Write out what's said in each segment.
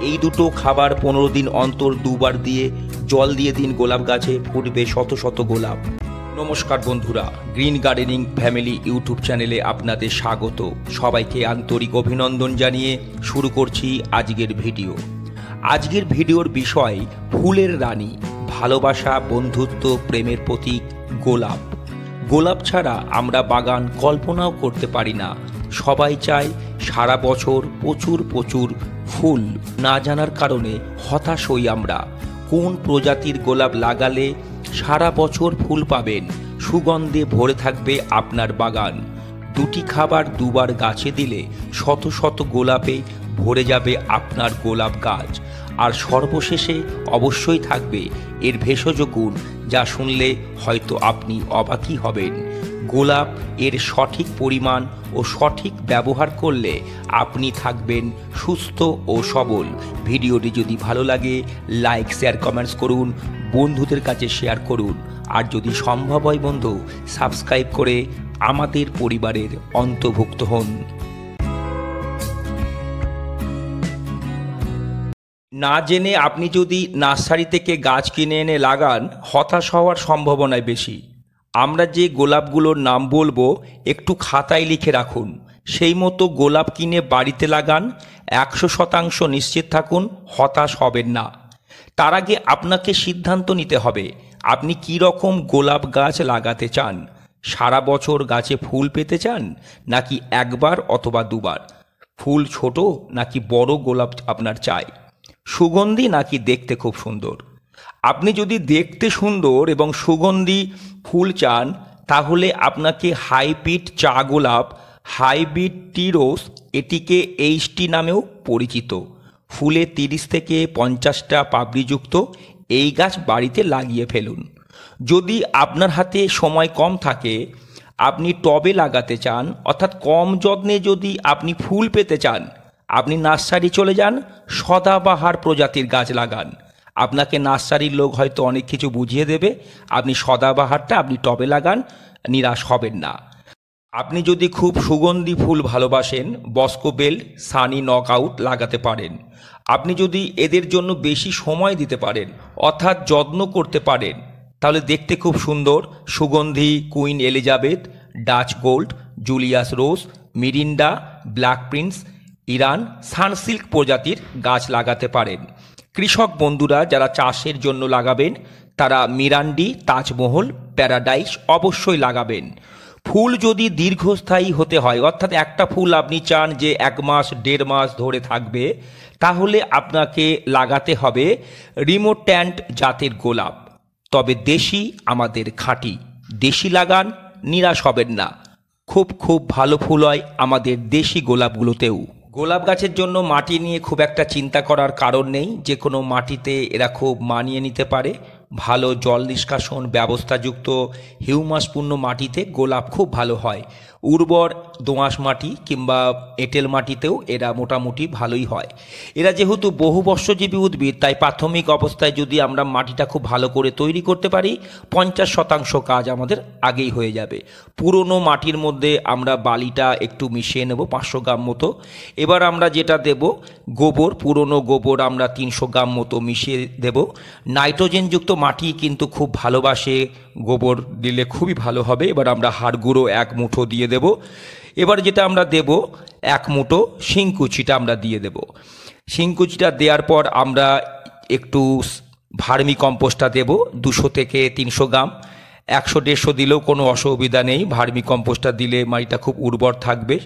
এই দুটো খাবার 15 দিন অন্তর দুবার দিয়ে জল দিয়ে দিন গোলাপ গাছে, ফুটবে শত শত গোলাপ। নমস্কার বন্ধুরা, গ্রিন গার্ডেনিং ফ্যামিলি ইউটিউব চ্যানেলে আপনাদের স্বাগত। সবাইকে আন্তরিক অভিনন্দন জানিয়ে শুরু করছি আজকের ভিডিও। আজকের ভিডিওর বিষয় ফুলের রানী, ভালোবাসা, বন্ধুত্ব, প্রেমের প্রতীক গোলাপ। গোলাপ ছাড়া আমরা বাগান কল্পনাও করতে পারি না। সবাই চায় সারা বছর প্রচুর প্রচুর ফুল, না জানার কারণে হতাশ হই আমরা। কোন প্রজাতির গোলাপ লাগালে সারা বছর ফুল পাবেন, সুগন্ধে ভরে থাকবে আপনার বাগান। দুটি খাবার দুবার গাছে দিলে শত শত গোলাপে ভরে যাবে আপনার গোলাপ গাছ। আর সর্বশেষে অবশ্যই থাকবে এর ভেষজ গুণ, যা শুনলে হয়তো আপনি অবাকই হবেন। গোলাপ এর সঠিক পরিমাণ ও সঠিক ব্যবহার করলে আপনি থাকবেন সুস্থ ও সবল। ভিডিওটি যদি ভালো লাগে লাইক, শেয়ার, কমেন্টস করুন, বন্ধুদের কাছে শেয়ার করুন। আর যদি সম্ভব হয় বন্ধু, সাবস্ক্রাইব করে আমাদের পরিবারের অন্তর্ভুক্ত হন। না জেনে আপনি যদি নার্সারি থেকে গাছ কিনে এনে লাগান, হতাশ হওয়ার সম্ভাবনাই বেশি। আমরা যে গোলাপগুলোর নাম বলবো একটু খাতায় লিখে রাখুন, সেই মতো গোলাপ কিনে বাড়িতে লাগান। 100% নিশ্চিত থাকুন হতাশ হবেন না। তার আগে আপনাকে সিদ্ধান্ত নিতে হবে আপনি কী রকম গোলাপ গাছ লাগাতে চান। সারা বছর গাছে ফুল পেতে চান, নাকি একবার অথবা দুবার? ফুল ছোট নাকি বড় গোলাপ আপনার চাই? সুগন্ধি নাকি দেখতে খুব সুন্দর? আপনি যদি দেখতে সুন্দর এবং সুগন্ধি ফুল চান, তাহলে আপনাকে হাইব্রিড চা গোলাপ, হাইব্রিড টি রোজ, এটিকে HT নামেও পরিচিত, ফুলে 30 থেকে 50টা পাপড়িযুক্ত এই গাছ বাড়িতে লাগিয়ে ফেলুন। যদি আপনার হাতে সময় কম থাকে, আপনি টবে লাগাতে চান, অর্থাৎ কম যত্নে যদি আপনি ফুল পেতে চান, আপনি নার্সারি চলে যান, সদাবাহার প্রজাতির গাছ লাগান। আপনাকে নার্সারির লোক হয়তো অনেক কিছু বুঝিয়ে দেবে। আপনি সদাবাহারটা আপনি টবে লাগান, নিরাশ হবেন না। আপনি যদি খুব সুগন্ধি ফুল ভালোবাসেন, বস্কোবেল, সানি নকআউট লাগাতে পারেন। আপনি যদি এদের জন্য বেশি সময় দিতে পারেন, অর্থাৎ যত্ন করতে পারেন, তাহলে দেখতে খুব সুন্দর সুগন্ধি Queen Elizabeth, Dutch gold, Julius rose, Mirinda, black prince, Iran, Sunsilk প্রজাতির গাছ লাগাতে পারেন। কৃষক বন্ধুরা যারা চাষের জন্য লাগাবেন, তারা মিরান্ডি, তাজমহল, প্যারাডাইস অবশ্যই লাগাবেন। ফুল যদি দীর্ঘস্থায়ী হতে হয়, অর্থাৎ একটা ফুল আপনি চান যে 1 মাস 1.5 মাস ধরে থাকবে, তাহলে আপনাকে লাগাতে হবে রিমোট্যান্ট জাতের গোলাপ। তবে দেশি, আমাদের খাঁটি দেশি লাগান, নিরাশ হবেন না। খুব খুব ভালো ফুল হয় আমাদের দেশি গোলাপগুলোতেও। গোলাপ গাছের জন্য মাটি নিয়ে খুব একটা চিন্তা করার কারণ নেই, যে কোনো মাটিতে এরা খুব মানিয়ে নিতে পারে। ভালো জল নিষ্কাশন ব্যবস্থাযুক্ত হিউমাসপূর্ণ মাটিতে গোলাপ খুব ভালো হয়। উর্বর দোআঁশ মাটি কিংবা এঁটেল মাটিতেও এরা মোটামুটি ভালোই হয়। এরা যেহেতু বহুবর্ষজীবী উদ্ভিদ, তাই প্রাথমিক অবস্থায় যদি আমরা মাটিটা খুব ভালো করে তৈরি করতে পারি, 50% কাজ আমাদের আগেই হয়ে যাবে। পুরনো মাটির মধ্যে আমরা বালিটা একটু মিশিয়ে নেব 500 গ্রাম মতো। এবার আমরা যেটা দেব, গোবর, পুরনো গোবর আমরা 300 গ্রাম মতো মিশিয়ে দেব। নাইট্রোজেনযুক্ত মাটি কিন্তু খুব ভালোবাসে, গোবর দিলে খুবই ভালো হবে। এবার আমরা হাড় গুঁড়ো 1 মুঠো দিয়ে দেব। এবার যেটা আমরা দেব, 1 মুঠো শিংকুচিটা আমরা দিয়ে দেব। শিংকুচিটা দেওয়ার পর আমরা একটু ভার্মি কম্পোস্টটা দেব 200 থেকে 300 গ্রাম। 100-150 দিলেও কোনো অসুবিধা নেই। ভার্মি কম্পোস্টটা দিলে মাটিটা খুব উর্বর থাকবে।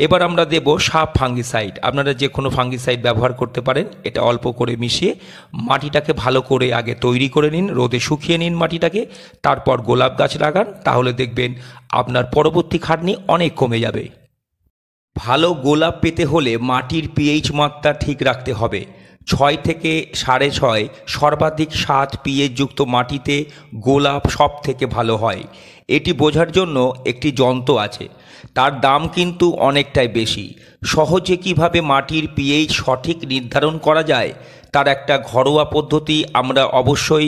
এবার আমরা দেব সাপ ফাঙ্গিসাইড। আপনারা যে কোনো ফাঙ্গিসাইড ব্যবহার করতে পারেন। এটা অল্প করে মিশিয়ে মাটিটাকে ভালো করে আগে তৈরি করে নিন, রোদে শুকিয়ে নিন মাটিটাকে, তারপর গোলাপ গাছ লাগান। তাহলে দেখবেন আপনার পরবর্তী খাটনি অনেক কমে যাবে। ভালো গোলাপ পেতে হলে মাটির pH মাত্রা ঠিক রাখতে হবে। 6 থেকে 6.5, সর্বাধিক 7 pH যুক্ত মাটিতে গোলাপ সব থেকে ভালো হয়। এটি বোঝার জন্য একটি যন্ত্র আছে, তার দাম কিন্তু অনেকটাই বেশি। সহজে কিভাবে মাটির pH সঠিক নির্ধারণ করা যায়, তার একটা ঘরোয়া পদ্ধতি আমরা অবশ্যই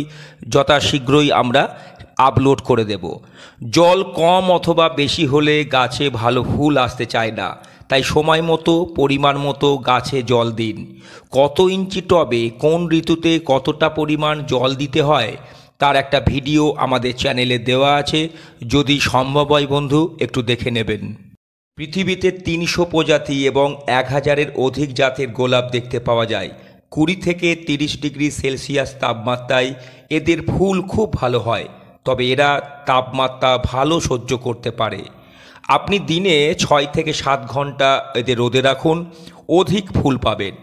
যথাশীঘ্রই আমরা আপলোড করে দেব। জল কম অথবা বেশি হলে গাছে ভালো ফুল আসতে চায় না, তাই সময় মতো পরিমাণ মতো গাছে জল দিন। কত ইঞ্চি টবে কোন ঋতুতে কতটা পরিমাণ জল দিতে হয় তার একটা ভিডিও আমাদের চ্যানেলে দেওয়া আছে, যদি সম্ভব হয় বন্ধু একটু দেখে নেবেন। পৃথিবীতে 300 প্রজাতি এবং 1000-এর অধিক জাতের গোলাপ দেখতে পাওয়া যায়। 20 থেকে 30 ডিগ্রি সেলসিয়াস তাপমাত্রায় এদের ফুল খুব ভালো হয়, তবে এরা তাপমাত্রা ভালো সহ্য করতে পারে। আপনি দিনে 6 থেকে 7 ঘন্টা এদের রোদে রাখুন, অধিক ফুল পাবেন।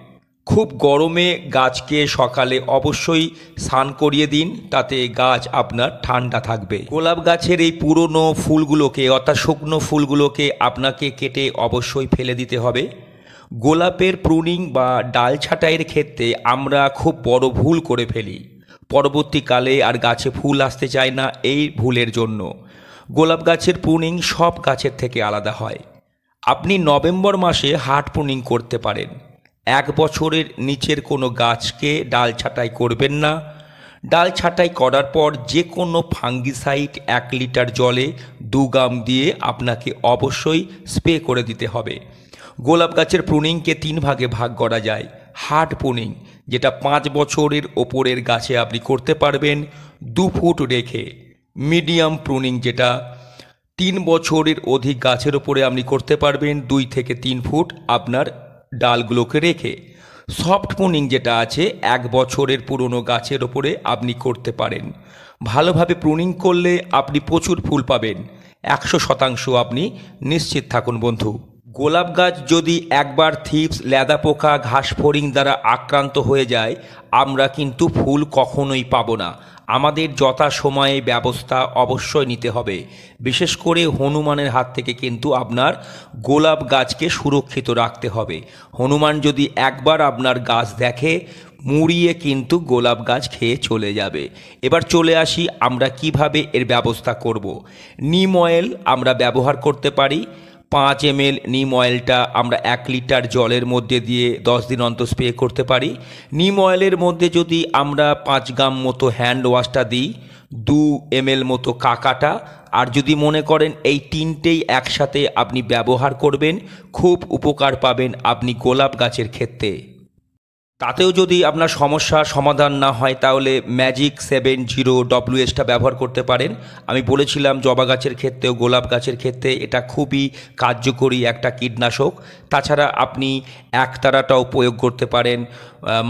খুব গরমে গাছকে সকালে অবশ্যই স্নান করিয়ে দিন, তাতে গাছ আপনার ঠান্ডা থাকবে। গোলাপ গাছের এই পুরনো ফুলগুলোকে অর্থাৎ শুকনো ফুলগুলোকে আপনাকে কেটে অবশ্যই ফেলে দিতে হবে। গোলাপের প্রুনিং বা ডাল ছাঁটাইয়ের ক্ষেত্রে আমরা খুব বড় ভুল করে ফেলি, পরবর্তীকালে আর গাছে ফুল আসতে চায় না। এই ভুলের জন্য গোলাপ গাছের প্রুনিং সব গাছের থেকে আলাদা হয়। আপনি নভেম্বর মাসে হার্ড প্রুনিং করতে পারেন। 1 বছরের নিচের কোনো গাছকে ডাল ছাঁটাই করবেন না। ডাল ছাঁটাই করার পর যে কোনো ফাঙ্গিসাইড 1 লিটার জলে 2 গ্রাম দিয়ে আপনাকে অবশ্যই স্প্রে করে দিতে হবে। গোলাপ গাছের প্রুনিংকে 3 ভাগে ভাগ করা যায়। হার্ড প্রুনিং, যেটা 5 বছরের ওপরের গাছে আপনি করতে পারবেন 2 ফুট রেখে। মিডিয়াম প্রুনিং, যেটা 3 বছরের অধিক গাছের ওপরে আপনি করতে পারবেন 2 থেকে 3 ফুট আপনার ডালগুলোকে রেখে। সফট প্রুনিং যেটা আছে 1 বছরের পুরনো গাছের ওপরে আপনি করতে পারেন। ভালোভাবে প্রুনিং করলে আপনি প্রচুর ফুল পাবেন, 100% আপনি নিশ্চিত থাকুন বন্ধু। গোলাপ গাছ যদি একবার থিপস, লেদা পোকা, ঘাস ফড়িং দ্বারা আক্রান্ত হয়ে যায়, আমরা কিন্তু ফুল কখনোই পাবো না। আমাদের যথাসময়ে ব্যবস্থা অবশ্যই নিতে হবে। বিশেষ করে হনুমানের হাত থেকে কিন্তু আপনার গোলাপ গাছকে সুরক্ষিত রাখতে হবে। হনুমান যদি একবার আপনার গাছ দেখে, মুড়িয়ে কিন্তু গোলাপ গাছ খেয়ে চলে যাবে। এবার চলে আসি আমরা কিভাবে এর ব্যবস্থা করব। নিম অয়েল আমরা ব্যবহার করতে পারি। 5 ml নিম অয়েলটা আমরা 1 লিটার জলের মধ্যে দিয়ে 10 দিন অন্তর স্প্রে করতে পারি। নিম অয়েলের মধ্যে যদি আমরা 5 গ্রাম মতো হ্যান্ড ওয়াশটা দিই, 2 ml মতো কাকাটা, আর যদি মনে করেন এই তিনটেই একসাথে আপনি ব্যবহার করবেন, খুব উপকার পাবেন আপনি গোলাপ গাছের ক্ষেত্রে। তাতেও যদি আপনার সমস্যার সমাধান না হয়, তাহলে ম্যাজিক 70 WS-টা ব্যবহার করতে পারেন। আমি বলেছিলাম জবা গাছের ক্ষেত্রেও গোলাপ গাছের ক্ষেত্রে এটা খুবই কার্যকরী একটা কীটনাশক। তাছাড়া আপনি একতারাটাও প্রয়োগ করতে পারেন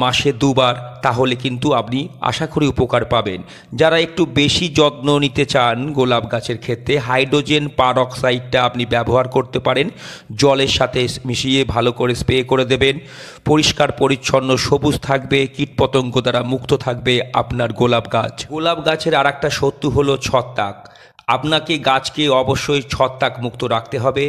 মাসে 2 বার, তাহলে কিন্তু আপনি আশা করি উপকার পাবেন। যারা একটু বেশি যত্ন নিতে চান গোলাপ গাছের ক্ষেত্রে, হাইড্রোজেন পারঅক্সাইডটা আপনি ব্যবহার করতে পারেন। জলের সাথে মিশিয়ে ভালো করে স্প্রে করে দেবেন। পরিষ্কার পরিচ্ছন্ন সবুজ থাকবে, কীটপতঙ্গ দ্বারা মুক্ত থাকবে আপনার গোলাপ গাছ। গোলাপ গাছের আর একটা শত্রু হলো ছত্রাক। আপনাকে গাছকে অবশ্যই ছত্রাক মুক্ত রাখতে হবে,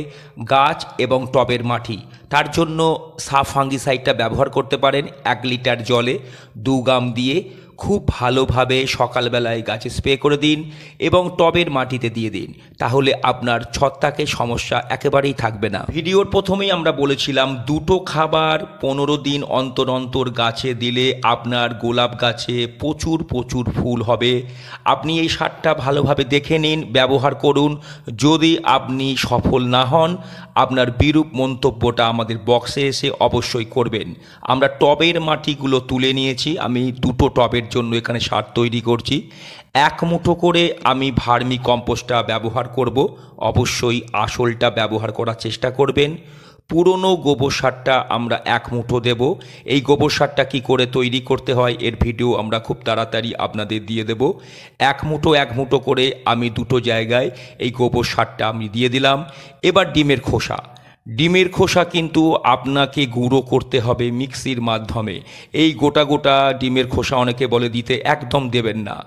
গাছ এবং টবের মাটি। তার জন্য সাফ ফাঙ্গিসাইডটা ব্যবহার করতে পারেন 1 লিটার জলে 2 গ্রাম দিয়ে। খুব ভালোভাবে সকালবেলায় গাছে স্প্রে করে দিন এবং টবের মাটিতে দিয়ে দিন, তাহলে আপনার ছত্রাকের সমস্যা একেবারেই থাকবে না। ভিডিওর প্রথমেই আমরা বলেছিলাম 2টো খাবার 15 দিন অন্তর অন্তর গাছে দিলে আপনার গোলাপ গাছে প্রচুর প্রচুর ফুল হবে। আপনি এই সারটা ভালোভাবে দেখে নিন, ব্যবহার করুন। যদি আপনি সফল না হন, আপনার বিরূপ মন্তব্যটা আমাদের বক্সে এসে অবশ্যই করবেন। আমরা টবের মাটিগুলো তুলে নিয়েছি, আমি 2টো টবের জন্য এখানে সার তৈরি করছি। 1 মুঠো করে আমি ভার্মি কম্পোস্টটা ব্যবহার করব, অবশ্যই আসলটা ব্যবহার করার চেষ্টা করবেন। পুরনো গোবর সারটা আমরা 1 মুঠো দেব। এই গোবর সারটা কী করে তৈরি করতে হয় এর ভিডিও আমরা খুব তাড়াতাড়ি আপনাদের দিয়ে দেব। 1 মুঠো করে আমি 2টো জায়গায় এই গোবর সারটা আমি দিয়ে দিলাম। এবার ডিমের খোসা, ডিমের খোসা কিন্তু আপনাকে গুঁড়ো করতে হবে মিক্সির মাধ্যমে। এই গোটা গোটা ডিমের খোসা অনেকে বলে দিতে, একদম দেবেন না।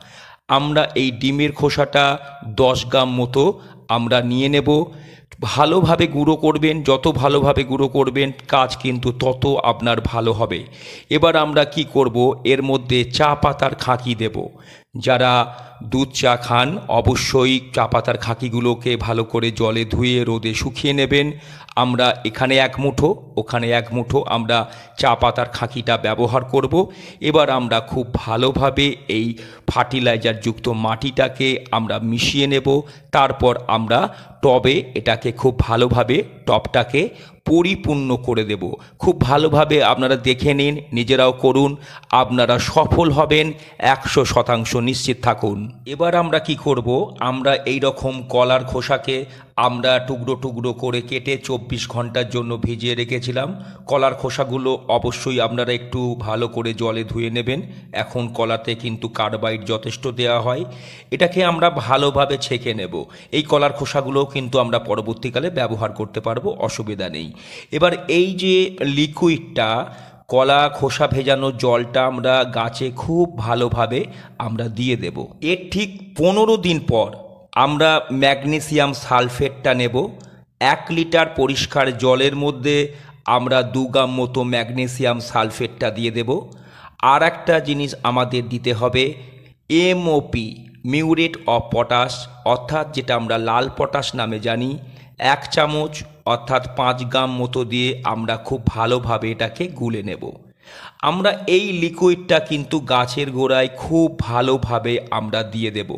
আমরা এই ডিমের খোসাটা 10 গ্রাম মতো আমরা নিয়ে নেব। ভালোভাবে গুঁড়ো করবেন, যত ভালোভাবে গুঁড়ো করবেন কাজ কিন্তু তত আপনার ভালো হবে। এবার আমরা কি করব, এর মধ্যে চা পাতার খাঁকি দেব। যারা দুধ চা খান অবশ্যই চা পাতার খাঁকিগুলোকে ভালো করে জলে ধুয়ে রোদে শুকিয়ে নেবেন। আমরা এখানে 1 মুঠো, ওখানে 1 মুঠো আমরা চা পাতার খাঁকিটা ব্যবহার করব। এবার আমরা খুব ভালোভাবে এই ফার্টিলাইজারযুক্ত মাটিটাকে আমরা মিশিয়ে নেব। তারপর আমরা টবে এটাকে খুব ভালোভাবে টবটাকে পরিপূর্ণ করে দেব। খুব ভালোভাবে আপনারা দেখে নিন, নিজেরাও করুন, আপনারা সফল হবেন 100% নিশ্চিত থাকুন। এবার আমরা কি করব, আমরা এই রকম কলার খোসাকে আমরা টুকরো টুকরো করে কেটে 24 ঘন্টার জন্য ভিজিয়ে রেখেছিলাম। কলার খোসাগুলো অবশ্যই আপনারা একটু ভালো করে জলে ধুয়ে নেবেন। এখন কলাতে কিন্তু কার্বাইড যথেষ্ট দেওয়া হয়। এটাকে আমরা ভালোভাবে ছেঁকে নেব। এই কলার খোসাগুলোও কিন্তু আমরা পরবর্তীকালে ব্যবহার করতে পারবো, অসুবিধা নেই। এবার এই যে লিকুইডটা, কলা খোসা ভেজানো জলটা আমরা গাছে খুব ভালোভাবে আমরা দিয়ে দেব। এর ঠিক 15 দিন পর আমরা ম্যাগনেসিয়াম সালফেটটা নেব। 1 লিটার পরিষ্কার জলের মধ্যে আমরা 2 গ্রাম মতো ম্যাগনেসিয়াম সালফেটটা দিয়ে দেব। আর একটা জিনিস আমাদের দিতে হবে MOP, মিউরেট অফ পটাশ, অর্থাৎ যেটা আমরা লাল পটাশ নামে জানি। 1 চামচ অর্থাৎ 5 গ্রাম মতো দিয়ে আমরা খুব ভালোভাবে এটাকে গুলে নেব। আমরা এই লিকুইডটা কিন্তু গাছের গোড়ায় খুব ভালোভাবে আমরা দিয়ে দেব।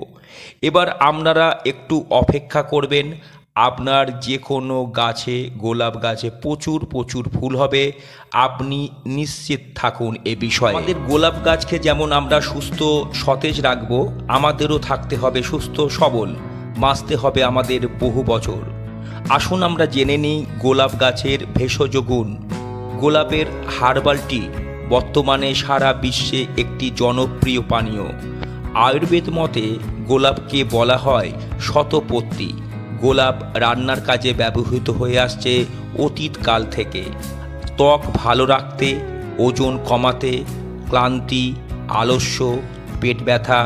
এবার আপনারা একটু অপেক্ষা করবেন। আপনার যে কোনো গাছে, গোলাপ গাছে প্রচুর প্রচুর ফুল হবে, আপনি নিশ্চিত থাকুন এ বিষয়ে। আমাদের গোলাপ গাছকে যেমন আমরা সুস্থ সতেজ রাখবো, আমাদেরও থাকতে হবে সুস্থ সবল, বাঁচতে হবে আমাদের বহু বছর। আসুন আমরা জেনে নিই গোলাপ গাছের ভেষজ গুণ। গোলাপের হার্বাল টি বর্তমানে সারা বিশ্বে একটি জনপ্রিয় পানীয়। আয়ুর্বেদ মতে গোলাপকে বলা হয় শতপত্রী। গোলাপ রান্নার কাজে ব্যবহৃত হয়ে আসছে অতীতকাল থেকে। ত্বক ভালো রাখতে, ওজন কমাতে, ক্লান্তি, আলস্য, পেট ব্যথা,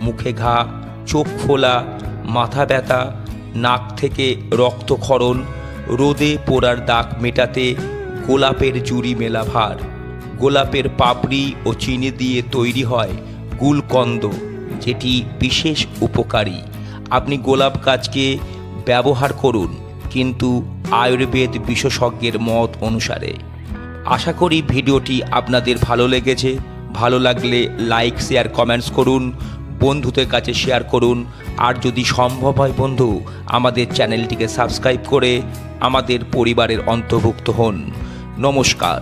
মুখে ঘা, চোখ ফোলা, মাথা ব্যথা, নাক থেকে রক্তক্ষরণ, রোদে পোড়ার দাগ মেটাতে গোলাপের জুড়ি মেলা ভার। গোলাপের পাপড়ি ও চিনি দিয়ে তৈরি হয় গুলকন্দ, যেটি বিশেষ উপকারী। আপনি গোলাপ গাছকে ব্যবহার করুন, কিন্তু আয়ুর্বেদ বিশেষজ্ঞের মত অনুসারে। আশা করি ভিডিওটি আপনাদের ভালো লেগেছে। ভালো লাগলে লাইক, শেয়ার, কমেন্টস করুন, বন্ধুদের কাছে শেয়ার করুন। আর যদি সম্ভব হয় বন্ধু, আমাদের চ্যানেলটিকে সাবস্ক্রাইব করে আমাদের পরিবারের অন্তর্ভুক্ত হন। নমস্কার।